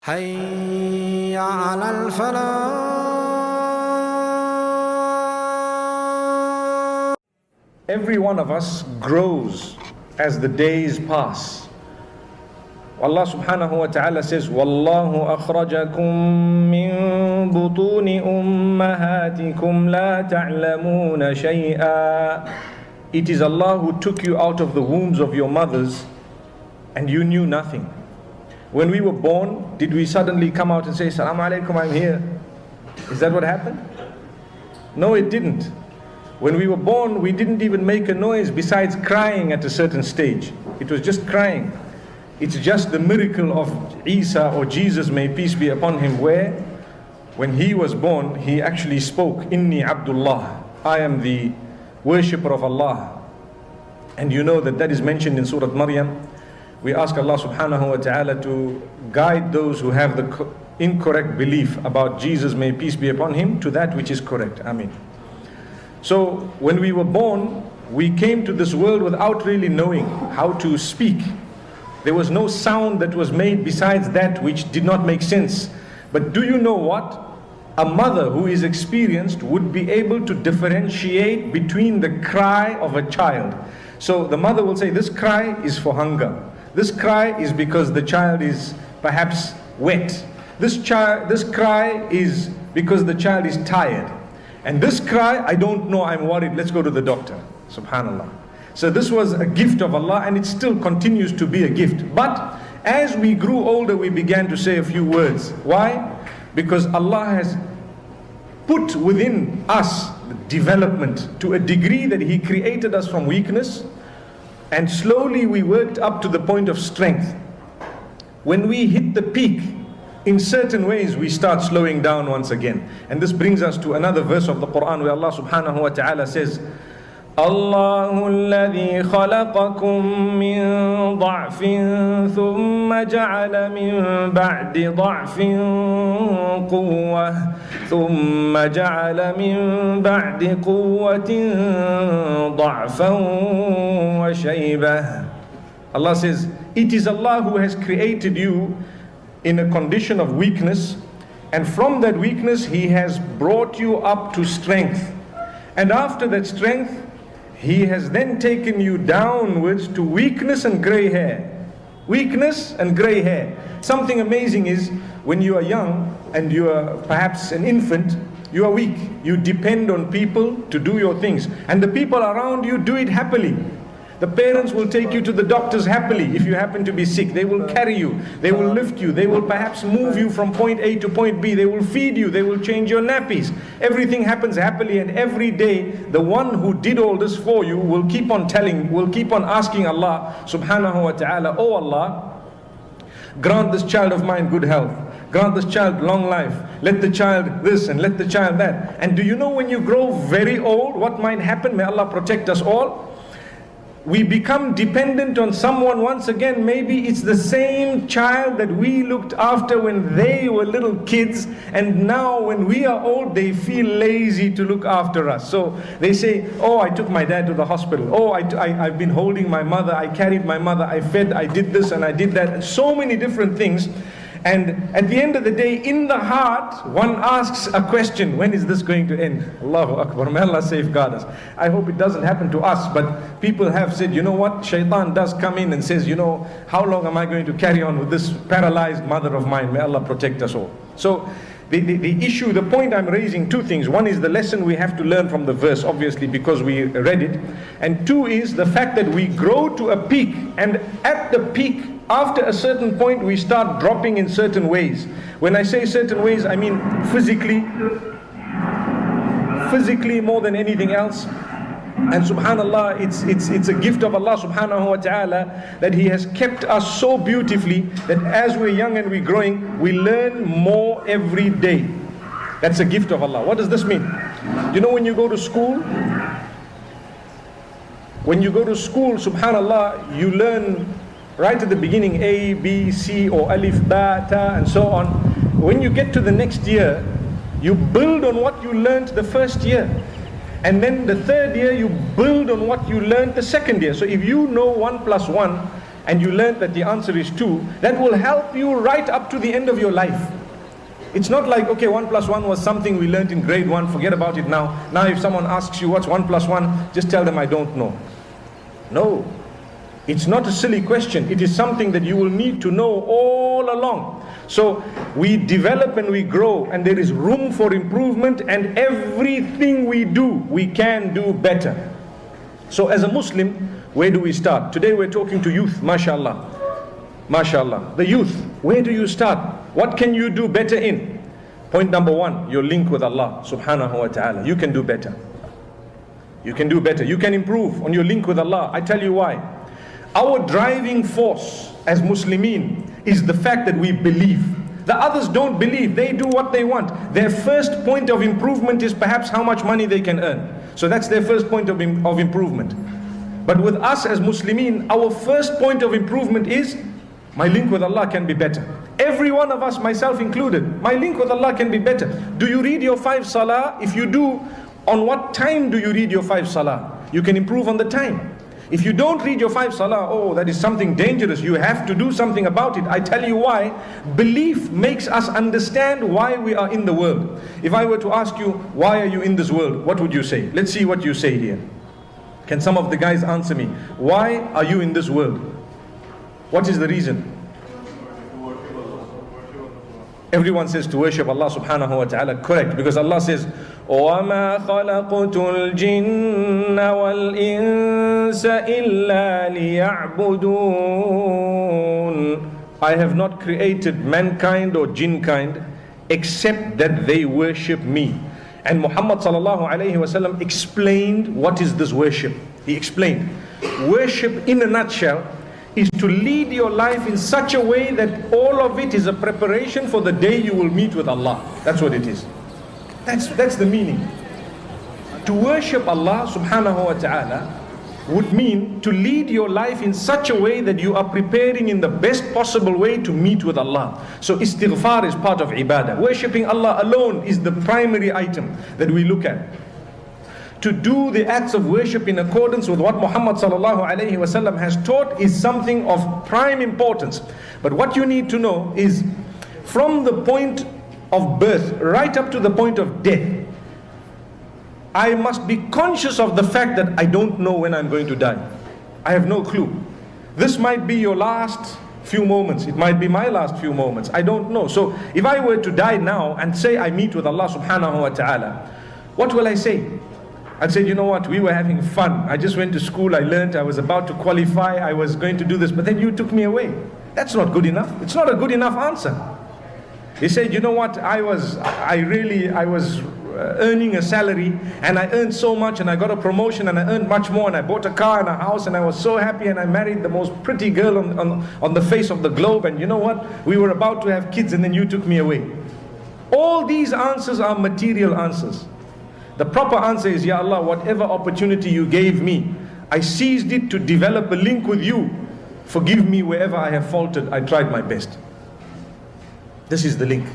حي على الفلاح. Every one of us grows as the days pass. Allah subhanahu wa ta'ala says, وَاللَّهُ أَخْرَجَكُم مِّن بُطُونِ أُمَّهَاتِكُمْ لَا تَعْلَمُونَ شَيْئًا. It is Allah who took you out of the wombs of your mothers and you knew nothing. When we were born, did we suddenly come out and say, Assalamu alaikum, I'm here? Is that what happened? No, it didn't. When we were born, we didn't even make a noise besides crying at a certain stage. It was just crying. It's just the miracle of Isa or Jesus, may peace be upon him, where when he was born, he actually spoke, Inni Abdullah, I am the worshipper of Allah. And you know that that is mentioned in Surah Maryam. We ask Allah subhanahu wa ta'ala to guide those who have the incorrect belief about Jesus, may peace be upon him, to that which is correct. Ameen. So when we were born, we came to this world without really knowing how to speak. There was no sound that was made besides that which did not make sense. But do you know what? A mother who is experienced would be able to differentiate between the cry of a child. So the mother will say, this cry is for hunger. This cry is because the child is perhaps wet. This cry is because the child is tired. And this cry, I don't know, I'm worried, let's go to the doctor. Subhanallah. So this was a gift of Allah, and it still continues to be a gift. But as we grew older, we began to say a few words. Why? Because Allah has put within us development to a degree that He created us from weakness, and slowly we worked up to the point of strength. When we hit the peak, in certain ways we start slowing down once again. And this brings us to another verse of the Quran where Allah subhanahu wa ta'ala says, الله الذي خلقكم من ضعف ثم جعل من بعد ضعف قوة ثم جعل من بعد قوة ضعفا وشيبة. Allah says, it is Allah who has created you in a condition of weakness, and from that weakness He has brought you up to strength, and after that strength He has then taken you downwards to weakness and grey hair. Weakness and grey hair. Something amazing is, when you are young and you are perhaps an infant, you are weak. You depend on people to do your things. And the people around you do it happily. The parents will take you to the doctors happily if you happen to be sick. They will carry you. They will lift you. They will perhaps move you from point A to point B. They will feed you. They will change your nappies. Everything happens happily, and every day the one who did all this for you will keep on asking Allah subhanahu wa ta'ala, oh Allah, grant this child of mine good health. Grant this child long life. Let the child this and let the child that. And do you know, when you grow very old, what might happen? May Allah protect us all. We become dependent on someone once again. Maybe it's the same child that we looked after when they were little kids, and now when we are old they feel lazy to look after us. So they say, oh, I took my dad to the hospital. Oh, I've been holding my mother. I carried my mother. I fed. I did this and I did that. And so many different things. And at the end of the day, in the heart, one asks a question: when is this going to end? Allahu Akbar. May Allah safeguard us. I hope it doesn't happen to us, but people have said, you know what, shaitan does come in and says, you know, how long am I going to carry on with this paralyzed mother of mine? May Allah protect us all. So the issue, the point I'm raising, two things. One is the lesson we have to learn from the verse, obviously, because we read it. And two is the fact that we grow to a peak, and at the peak, after a certain point, we start dropping in certain ways. When I say certain ways, I mean physically more than anything else. And subhanallah, it's a gift of Allah subhanahu wa ta'ala that He has kept us so beautifully that as we're young and we're growing, we learn more every day. That's a gift of Allah. What does this mean? You know, when you go to school, subhanallah, you learn right at the beginning A, B, C, or Alif, Ba, Ta, and so on. When you get to the next year, you build on what you learned the first year. And then the third year, you build on what you learned the second year. So if you know 1 plus 1, and you learned that the answer is 2, that will help you right up to the end of your life. It's not like, okay, 1 plus 1 was something we learned in grade 1, forget about it now. Now if someone asks you what's 1 plus 1, just tell them I don't know. No, it's not a silly question. It is something that you will need to know all along. So we develop and we grow, and there is room for improvement, and everything we do, we can do better. So as a Muslim, where do we start? Today we're talking to youth, mashallah. MashaAllah. The youth, where do you start? What can you do better in? Point number 1, your link with Allah subhanahu wa ta'ala. You can do better. You can do better. You can improve on your link with Allah. I tell you why. Our driving force as Muslimin is the fact that we believe. The others don't believe. They do what they want. Their first point of improvement is perhaps how much money they can earn. So that's their first point of improvement. But with us as Muslimin, our first point of improvement is my link with Allah can be better. Every one of us, myself included, my link with Allah can be better. Do you read your 5 salah? If you do, on what time do you read your 5 salah? You can improve on the time. If you don't read your 5 salah, oh, that is something dangerous. You have to do something about it. I tell you why. Belief makes us understand why we are in the world. If I were to ask you, why are you in this world? What would you say? Let's see what you say here. Can some of the guys answer me? Why are you in this world? What is the reason? Everyone says to worship Allah subhanahu wa ta'ala. Correct, because Allah says, وَمَا خَلَقْتُ الْجِنَّ وَالْإِنسَ إِلَّا لِيَعْبُدُونَ. I have not created mankind or jinn kind except that they worship me. And Muhammad sallallahu alayhi wa sallam explained what is this worship. He explained. Worship in a nutshell is to lead your life in such a way that all of it is a preparation for the day you will meet with Allah. That's what it is. That's the meaning. To worship Allah subhanahu wa ta'ala would mean to lead your life in such a way that you are preparing in the best possible way to meet with Allah. So istighfar is part of ibadah. Worshipping Allah alone is the primary item that we look at. To do the acts of worship in accordance with what Muhammad sallallahu alayhi wa sallam has taught is something of prime importance. But what you need to know is, from the point of birth right up to the point of death, I must be conscious of the fact that I don't know when I'm going to die. I have no clue. This might be your last few moments. It might be my last few moments. I don't know. So if I were to die now and say I meet with Allah subhanahu wa ta'ala, what will I say? I'd say, you know what, we were having fun. I just went to school, I learned, I was about to qualify, I was going to do this, but then you took me away. That's not good enough. It's not a good enough answer. He said, you know what, I was earning a salary, and I earned so much, and I got a promotion, and I earned much more, and I bought a car and a house, and I was so happy, and I married the most pretty girl on the face of the globe, and you know what, we were about to have kids, and then you took me away. All these answers are material answers. The proper answer is, Ya Allah, whatever opportunity you gave me, I seized it to develop a link with you. Forgive me wherever I have faltered. I tried my best. This is the link.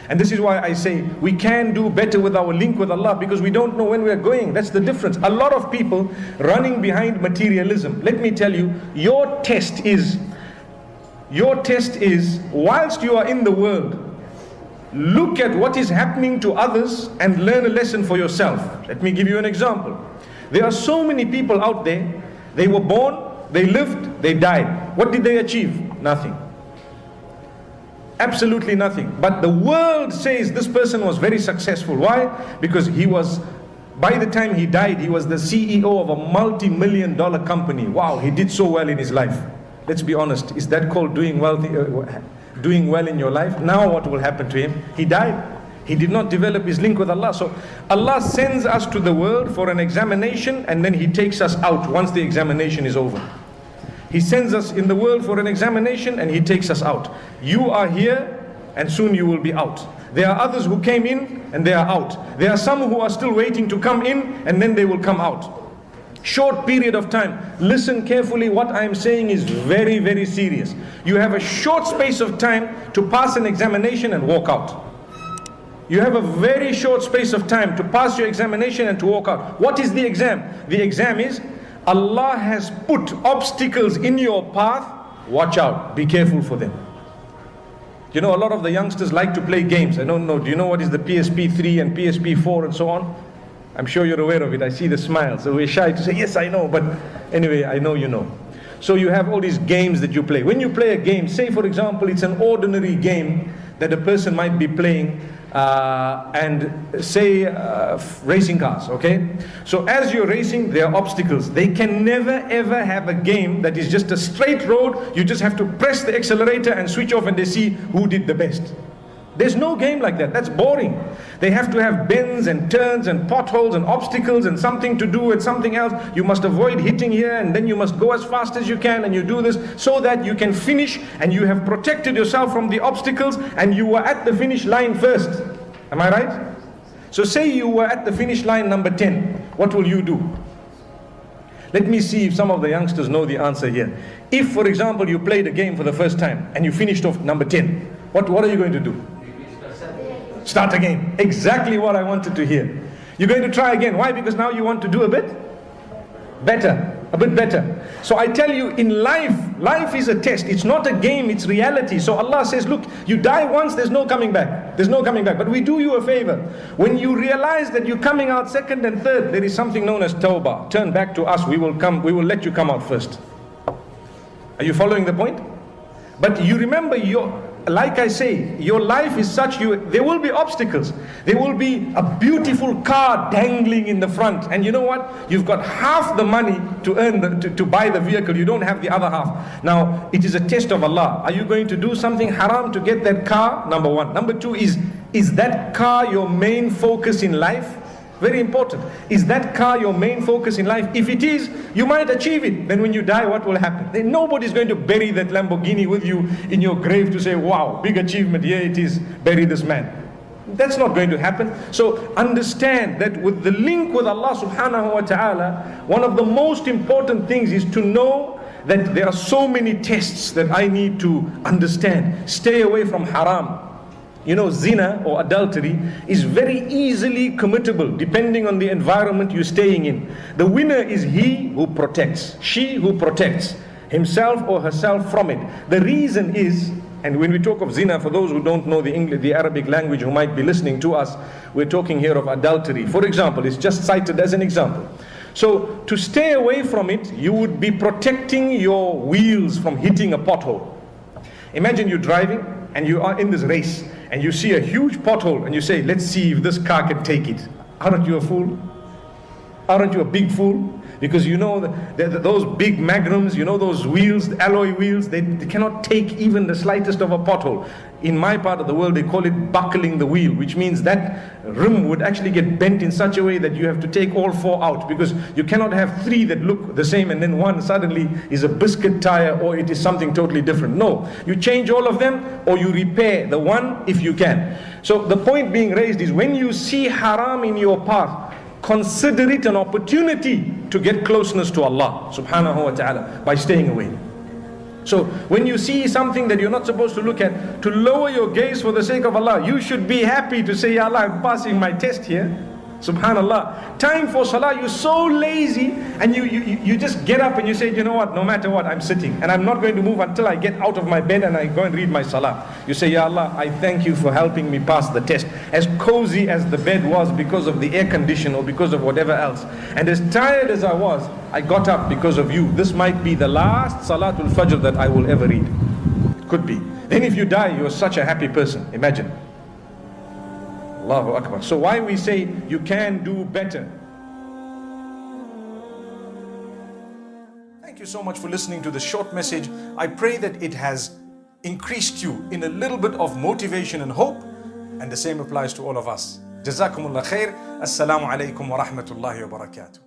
And this is why I say we can do better with our link with Allah, because we don't know when we are going. That's the difference. A lot of people running behind materialism. Let me tell you, your test is, whilst you are in the world, look at what is happening to others and learn a lesson for yourself. Let me give you an example. There are so many people out there, they were born, they lived, they died. What did they achieve? Nothing. Absolutely nothing. But the world says this person was very successful. Why? Because he was, by the time he died, he was the CEO of a multi-million-dollar company. Wow, he did so well in his life. Let's be honest, is that called doing well in your life? Now what will happen to him? He died. He did not develop his link with Allah. So Allah sends us to the world for an examination, and then He takes us out once the examination is over. He sends us in the world for an examination, and He takes us out. You are here, and soon you will be out. There are others who came in, and they are out. There are some who are still waiting to come in, and then they will come out. Short period of time. Listen carefully, what I am saying is very, very serious. You have a short space of time to pass an examination and walk out. You have a very short space of time to pass your examination and to walk out. What is the exam? The exam is, Allah has put obstacles in your path watch out, be careful for them. You know, a lot of the youngsters like to play games. I don't know, do you know what is the PSP 3 and PSP 4 and so on? I'm sure you're aware of it. I see the smile. So we're shy to say, yes, I know. But anyway, I know you know. So you have all these games that you play. When you play a game, say for example, it's an ordinary game that a person might be playing, and say racing cars, okay? So as you're racing, there are obstacles. They can never ever have a game that is just a straight road. You just have to press the accelerator and switch off and they see who did the best. There's no game like that. That's boring. They have to have bends and turns and potholes and obstacles and something to do and something else. You must avoid hitting here, and then you must go as fast as you can, and you do this so that you can finish and you have protected yourself from the obstacles and you were at the finish line first. Am I right? So say you were at the finish line number 10. What will you do? Let me see if some of the youngsters know the answer here. If, for example, you played a game for the first time and you finished off number 10, what are you going to do? Start again. Exactly what I wanted to hear. You're going to try again. Why? Because now you want to do a bit better. A bit better. So I tell you, in life is a test. It's not a game, it's reality. So Allah says, look, you die once, there's no coming back. There's no coming back. But we do you a favor. When you realize that you're coming out second and third, there is something known as tawbah. Turn back to us, we will let you come out first. Are you following the point? But you remember, like I say, your life is such, there will be obstacles. There will be a beautiful car dangling in the front. And you know what? You've got half the money to buy the vehicle. You don't have the other half. Now, it is a test of Allah. Are you going to do something haram to get that car? Number one. Number two is that car your main focus in life? Very important. Is that car your main focus in life? If it is, you might achieve it. Then when you die, what will happen? Then nobody's going to bury that Lamborghini with you in your grave to say, wow, big achievement, here it is, bury this man. That's not going to happen. So understand that with the link with Allah subhanahu wa ta'ala, one of the most important things is to know that there are so many tests that I need to understand. Stay away from haram. You know, zina or adultery is very easily committable depending on the environment you're staying in. The winner is he who protects, she who protects himself or herself from it. The reason is, and when we talk of zina, for those who don't know the Arabic language who might be listening to us, we're talking here of adultery. For example, it's just cited as an example. So to stay away from it, you would be protecting your wheels from hitting a pothole. Imagine you're driving and you are in this race and you see a huge pothole and you say, let's see if this car can take it. Aren't you a fool? Aren't you a big fool? Because you know those big magnums, you know those wheels, alloy wheels, they cannot take even the slightest of a pothole. In my part of the world, they call it buckling the wheel, which means that rim would actually get bent in such a way that you have to take all four out, because you cannot have three that look the same and then one suddenly is a biscuit tire or it is something totally different. No, you change all of them or you repair the one if you can. So the point being raised is, when you see haram in your path, consider it an opportunity to get closeness to Allah subhanahu wa ta'ala by staying away. So when you see something that you're not supposed to look at, to lower your gaze for the sake of Allah, you should be happy to say, Ya Allah, I'm passing my test here. Subhanallah. Time for salah, you're so lazy and you just get up and you say, you know what, no matter what, I'm sitting and I'm not going to move until I get out of my bed and I go and read my salah. You say, Ya Allah, I thank you for helping me pass the test. As cozy as the bed was because of the air condition or because of whatever else, and as tired as I was, I got up because of you. This might be the last Salatul Fajr that I will ever read. It could be. Then if you die, you're such a happy person. Imagine. Allahu Akbar. So why we say you can do better. Thank you so much for listening to this short message. I pray that it has increased you in a little bit of motivation and hope, and the same applies to all of us. Jazakumullah khair. Assalamu alaikum wa rahmatullahi wa barakatuh.